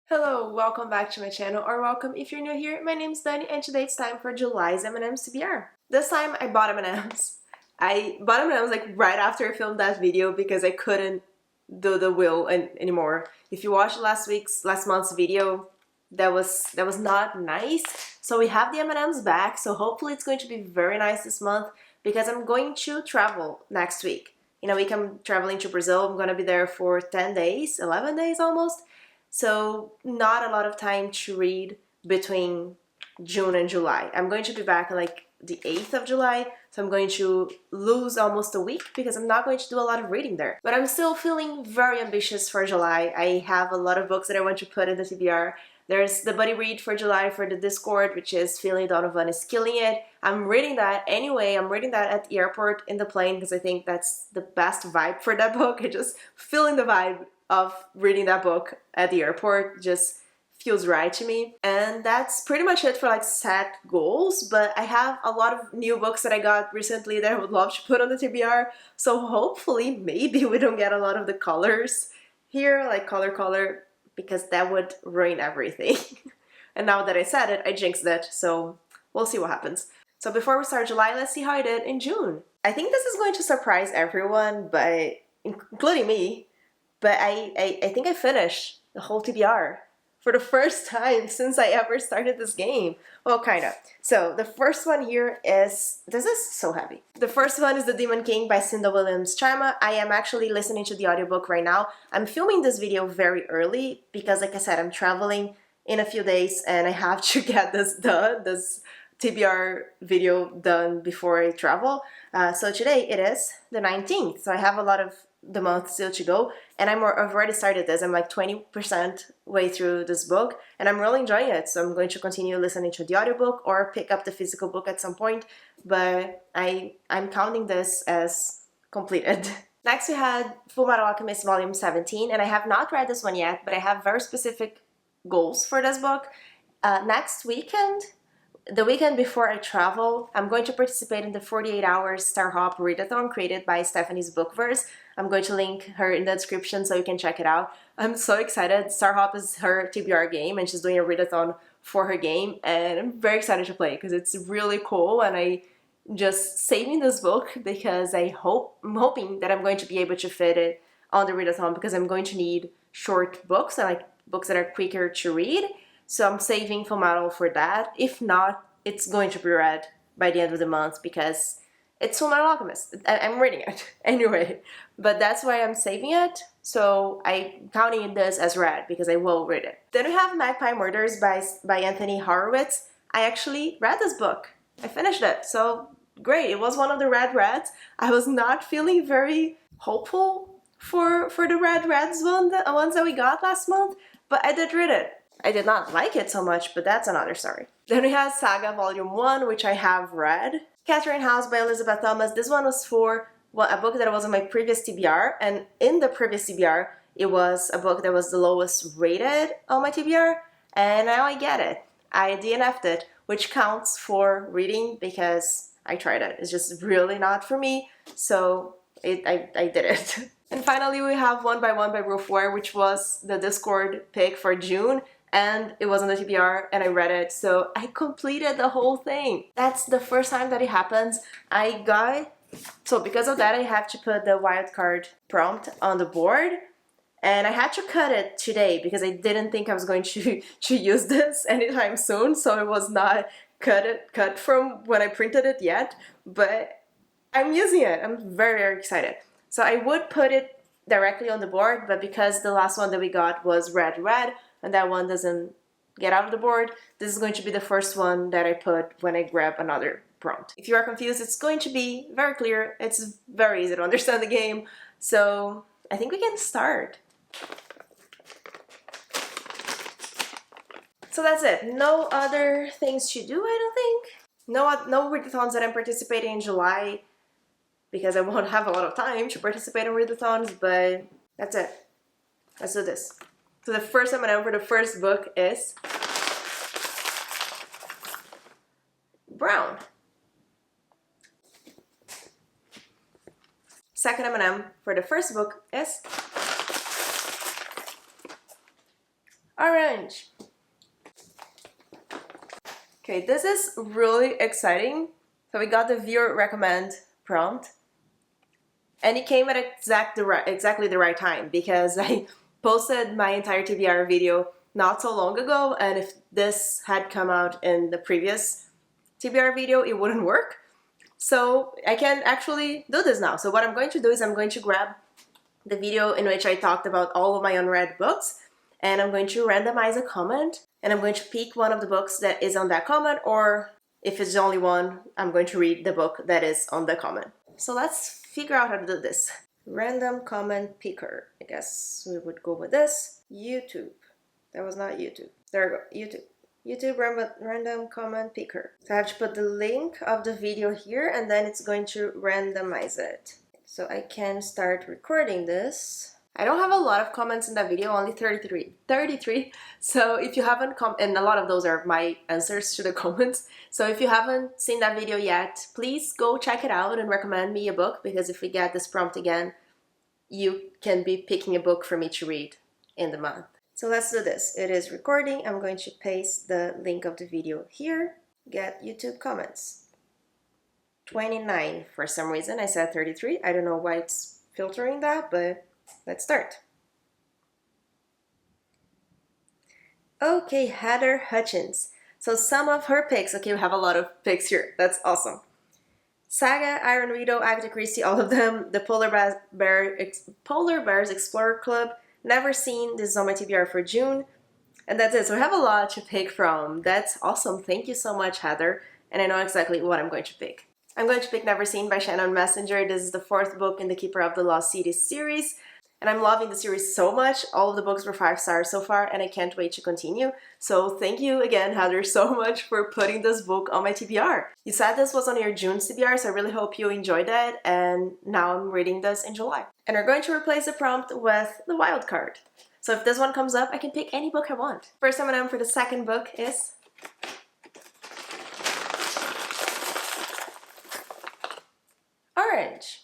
Hello, welcome back to my channel, or welcome if you're new here. My name is Dani and today it's time for July's M&M'S TBR. This time I bought M&M's. I bought M&M's like right after I filmed that video because I couldn't do the wheel anymore. If you watched last month's video, that was not nice. So we have the M&M's back, so hopefully it's going to be very nice this month because I'm going to travel next week. In a week I'm traveling to Brazil. I'm gonna be there for 10 days, 11 days almost. So not a lot of time to read between June and July. I'm going to be back like the 8th of July, so I'm going to lose almost a week because I'm not going to do a lot of reading there. But I'm still feeling very ambitious for July. I have a lot of books that I want to put in the TBR. There's the buddy read for July for the Discord, which is Feeling Donovan is Killing It. I'm reading that anyway. I'm reading that at the airport in the plane because I think that's the best vibe for that book. I just feeling the vibe of reading that book at the airport just feels right to me. And that's pretty much it for like set goals, but I have a lot of new books that I got recently that I would love to put on the TBR, so hopefully maybe we don't get a lot of the colors here, like color, because that would ruin everything. And now that I said it, I jinxed it, so we'll see what happens. So before we start July, let's see how I did in June. I think this is going to surprise everyone, but including me. But I think I finished the whole TBR for the first time since I ever started this game. Well, kind of. So the first one here is, this is so heavy. The first one is The Demon King by Cinda Williams-Chima. I am actually listening to the audiobook right now. I'm filming this video very early because, like I said, I'm traveling in a few days and I have to get this done, this TBR video done before I travel. So today it is the 19th, so I have a lot of the month still to go, and I've already started this. I'm like 20% way through this book and I'm really enjoying it, so I'm going to continue listening to the audiobook or pick up the physical book at some point, but I'm counting this as completed. Next we had Fullmetal Alchemist Volume 17, and I have not read this one yet, but I have very specific goals for this book. Next weekend, the weekend before I travel, I'm going to participate in the 48 Hours Starhop readathon created by Stephanie's Bookverse. I'm going to link her in the description so you can check it out. I'm so excited. Starhop is her TBR game and she's doing a readathon for her game, and I'm very excited to play because it's really cool, and I just saving this book because I'm hoping that I'm going to be able to fit it on the readathon because I'm going to need short books and like books that are quicker to read. So I'm saving Fullmetal for that. If not, it's going to be read by the end of the month because it's Fullmetal Alchemist. I'm reading it anyway, but that's why I'm saving it. So I'm counting this as read because I will read it. Then we have Magpie Murders by Anthony Horowitz. I actually read this book. I finished it, so great. It was one of the red reds. I was not feeling very hopeful for the red reds ones that we got last month, but I did read it. I did not like it so much, but that's another story. Then we have Saga Volume 1, which I have read. Catherine House by Elizabeth Thomas. This one was for a book that was on my previous TBR, and in the previous TBR, it was a book that was the lowest rated on my TBR, and now I get it. I DNF'd it, which counts for reading because I tried it. It's just really not for me, so I did it. And finally, we have One by Ruth Ware, which was the Discord pick for June. And it was on the TBR and I read it, so I completed the whole thing. That's the first time that it happens. So because of that, I have to put the wildcard prompt on the board, and I had to cut it today because I didn't think I was going to use this anytime soon, so it was not cut from when I printed it yet, but I'm using it. I'm very excited. So I would put it directly on the board, but because the last one that we got was red, and that one doesn't get out of the board, this is going to be the first one that I put when I grab another prompt. If you are confused, it's going to be very clear. It's very easy to understand the game. So I think we can start. So that's it. No other things to do, I don't think. No readathons that I'm participating in July because I won't have a lot of time to participate in readathons, but that's it. Let's do this. So the first M&M for the first book is brown. Second M&M for the first book is Orange. Okay, this is really exciting. So we got the viewer recommend prompt. And it came at exactly the right time because I posted my entire TBR video not so long ago, and if this had come out in the previous TBR video, it wouldn't work. So I can actually do this now. So what I'm going to do is I'm going to grab the video in which I talked about all of my unread books, and I'm going to randomize a comment, and I'm going to pick one of the books that is on that comment, or if it's only one, I'm going to read the book that is on the comment. So let's figure out how to do this. Random comment picker. I guess we would go with this. YouTube. That was not YouTube. There we go. YouTube. YouTube random comment picker. So I have to put the link of the video here, and then it's going to randomize it. So I can start recording this. I don't have a lot of comments in that video, only 33. So if you haven't and a lot of those are my answers to the comments. So if you haven't seen that video yet, please go check it out and recommend me a book, because if we get this prompt again, you can be picking a book for me to read in the month. So let's do this. It is recording. I'm going to paste the link of the video here. Get YouTube comments. 29 for some reason. I said 33. I don't know why it's filtering that, but let's start. Okay, Heather Hutchins. So some of her picks. Okay, we have a lot of picks here. That's awesome. Saga, Iron Widow, Agatha Christie, all of them. The Polar Bears Explorer Club. Never seen. This is on my TBR for June. And that's it. So we have a lot to pick from. That's awesome. Thank you so much, Heather. And I know exactly what I'm going to pick. I'm going to pick Never Seen by Shannon Messenger. This is the 4th book in the Keeper of the Lost Cities series. And I'm loving the series so much. All of the books were 5 stars so far, and I can't wait to continue. So thank you again, Heather, so much for putting this book on my TBR. You said this was on your June TBR, so I really hope you enjoyed that. And now I'm reading this in July. And we're going to replace the prompt with the wild card. So if this one comes up, I can pick any book I want. First M&M for the second book is orange.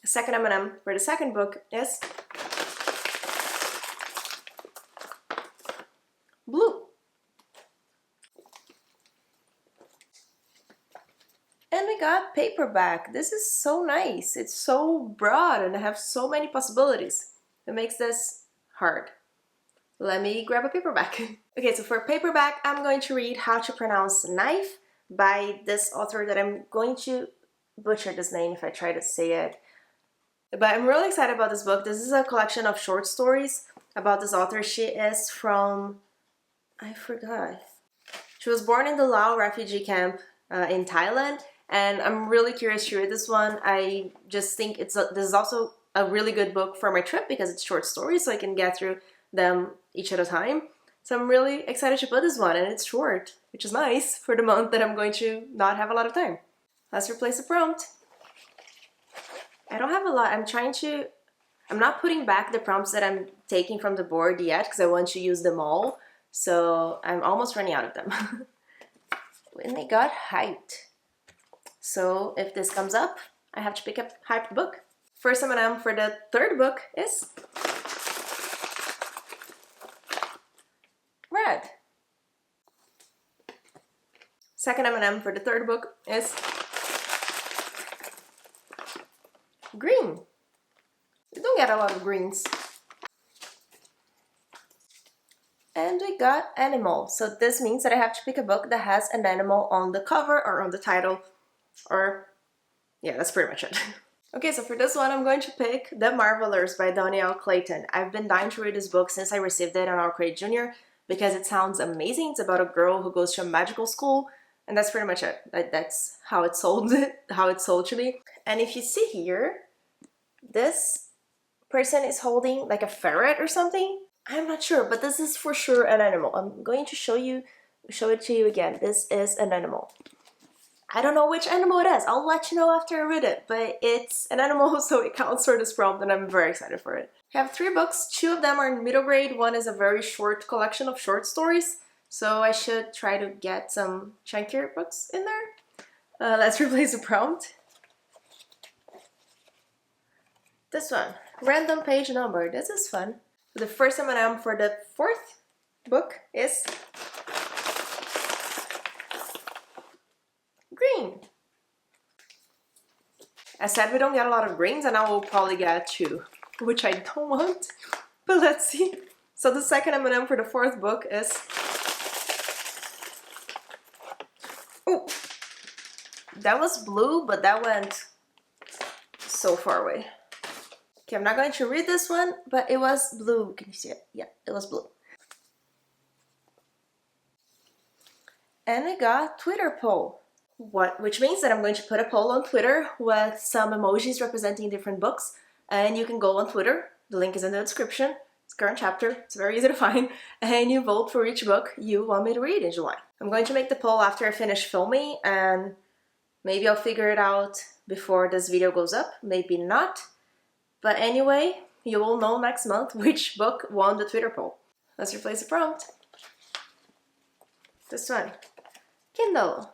The second M&M for the second book is blue. And we got paperback. This is so nice. It's so broad and I have so many possibilities. It makes this hard. Let me grab a paperback. Okay, so for paperback, I'm going to read How to Pronounce Knife by this author that I'm going to butcher this name if I try to say it. But I'm really excited about this book. This is a collection of short stories about this author. She is from, I forgot. She was born in the Lao refugee camp in Thailand, and I'm really curious to read this one. I just think this is also a really good book for my trip because it's short stories, so I can get through them each at a time. So I'm really excited to put this one, and it's short, which is nice for the month that I'm going to not have a lot of time. Let's replace the prompt. I don't have a lot. I'm not putting back the prompts that I'm taking from the board yet because I want to use them all. So I'm almost running out of them. And they got hyped. So if this comes up, I have to pick up hyped book. First M&M for the third book is red. Second M&M for the third book is green. We don't get a lot of greens. And we got animal. So this means that I have to pick a book that has an animal on the cover or on the title. Or, yeah, that's pretty much it. Okay, so for this one, I'm going to pick The Marvelers by Danielle Clayton. I've been dying to read this book since I received it on our grade junior because it sounds amazing. It's about a girl who goes to a magical school, and that's pretty much it. That's how it's sold to me. And if you see here, this person is holding like a ferret or something. I'm not sure, but this is for sure an animal. I'm going to show it to you again. This is an animal. I don't know which animal it is. I'll let you know after I read it, but it's an animal, so it counts for this prompt, and I'm very excited for it. I have 3 books. 2 of them are in middle grade. One is a very short collection of short stories, so I should try to get some chunkier books in there. Let's replace the prompt. This one, random page number. This is fun. The first M&M for the fourth book is green. I said we don't get a lot of greens, and now we'll probably get two, which I don't want, but let's see. So the second M&M for the fourth book is... Oh! That was blue, but that went so far away. Okay, I'm not going to read this one, but it was blue. Can you see it? Yeah, it was blue. And we got Twitter poll. Which means that I'm going to put a poll on Twitter with some emojis representing different books, and you can go on Twitter. The link is in the description. It's current chapter. It's very easy to find, and you vote for each book you want me to read in July. I'm going to make the poll after I finish filming, and maybe I'll figure it out before this video goes up, maybe not. But anyway, you will know next month which book won the Twitter poll. Let's replace the prompt. This one, Kindle.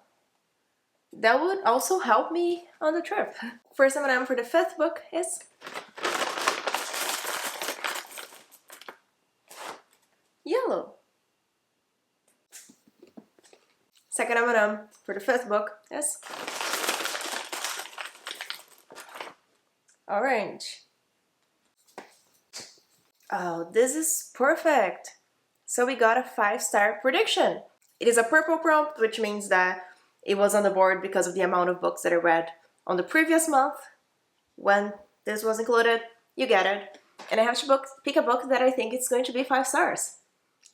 That would also help me on the trip. First M&M for the fifth book is yellow. Second M&M for the fifth book is orange. Oh, this is perfect. So we got a 5-star prediction. It is a purple prompt, which means that it was on the board because of the amount of books that I read on the previous month. When this was included, you get it. And I have to pick a book that I think is going to be 5 stars.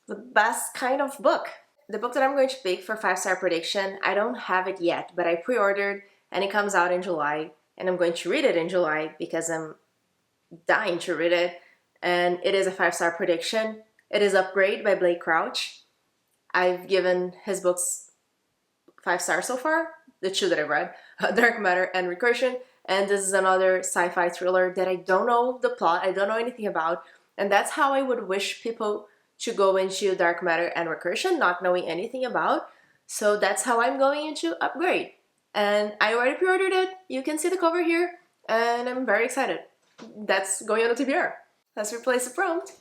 The best kind of book. The book that I'm going to pick for 5-star prediction, I don't have it yet, but I pre-ordered and it comes out in July. And I'm going to read it in July because I'm dying to read it. And it is a 5-star prediction. It is Upgrade by Blake Crouch. I've given his books 5 stars so far, the 2 that I read, Dark Matter and Recursion, and this is another sci-fi thriller that I don't know the plot, I don't know anything about, and that's how I would wish people to go into Dark Matter and Recursion, not knowing anything about, so that's how I'm going into Upgrade. And I already pre-ordered it, you can see the cover here, and I'm very excited. That's going on the TBR. Let's replace the prompt.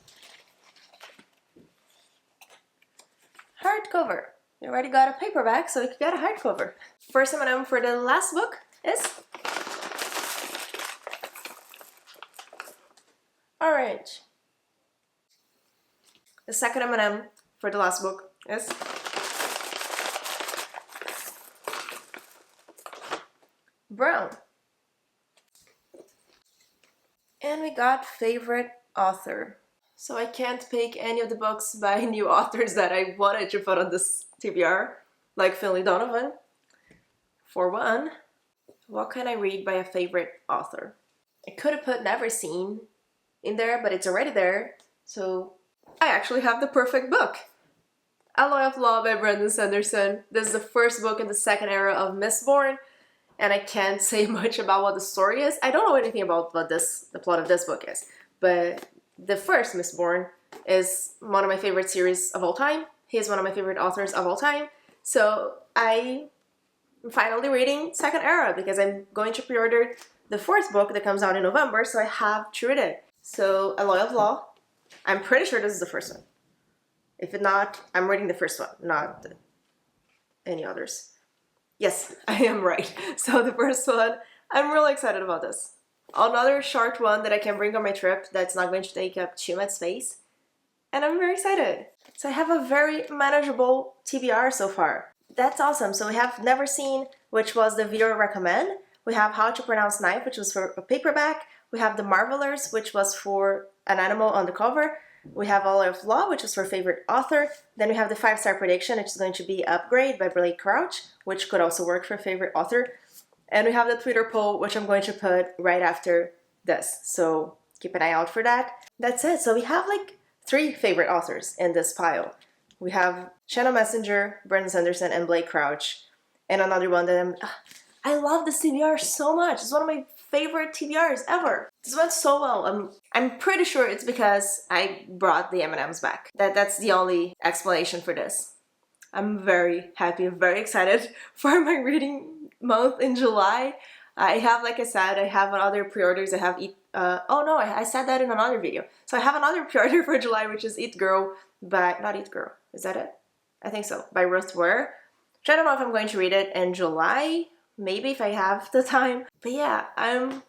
Hardcover. We already got a paperback, so we could get a hardcover. First M&M for the last book is orange. The second M&M for the last book is brown. And we got favorite author. So I can't pick any of the books by new authors that I wanted to put on this TBR, like Finlay Donovan. For one, what can I read by a favorite author? I could have put Never Seen in there, but it's already there, so I actually have the perfect book. Alloy of Law by Brandon Sanderson. This is the first book in the second era of Mistborn, and I can't say much about what the story is. I don't know anything about what the plot of this book is, but the first Mistborn is one of my favorite series of all time. He's one of my favorite authors of all time. So I'm finally reading second era because I'm going to pre-order the fourth book that comes out in November, so I have to read it. So Alloy of Law. I'm pretty sure this is the first one. If not, I'm reading the first one, not any others. Yes, I am right. So the first one, I'm really excited about this. Another short one that I can bring on my trip that's not going to take up too much space. And I'm very excited. So I have a very manageable TBR so far. That's awesome. So we have Never Seen, which was the video recommend. We have How to Pronounce Knife, which was for a paperback. We have The Marvelers, which was for an animal on the cover. We have Alloy of Law, which is for favorite author. Then we have the 5-star prediction, which is going to be Upgrade by Blake Crouch, which could also work for favorite author. And we have the Twitter poll, which I'm going to put right after this. So keep an eye out for that. That's it. So we have like 3 favorite authors in this pile. We have Shannon Messenger, Brandon Sanderson, and Blake Crouch. And another one that I love this TBR so much. It's one of my favorite TBRs ever. This went so well. I'm pretty sure it's because I brought the M&Ms back. That's the only explanation for this. I'm very happy, very excited for my reading month in July. I have, like I said, I have other pre-orders. I have oh no, I said that in another video. So I have another pre-order for July, which is It Girl by, not It Girl, is that it? I think so, by Ruth Ware. Which I don't know if I'm going to read it in July, maybe if I have the time. But yeah, I'm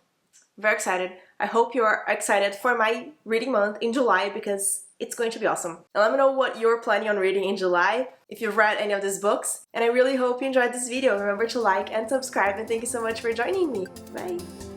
very excited. I hope you're excited for my reading month in July because it's going to be awesome. And let me know what you're planning on reading in July, if you've read any of these books. And I really hope you enjoyed this video. Remember to like and subscribe, and thank you so much for joining me. Bye!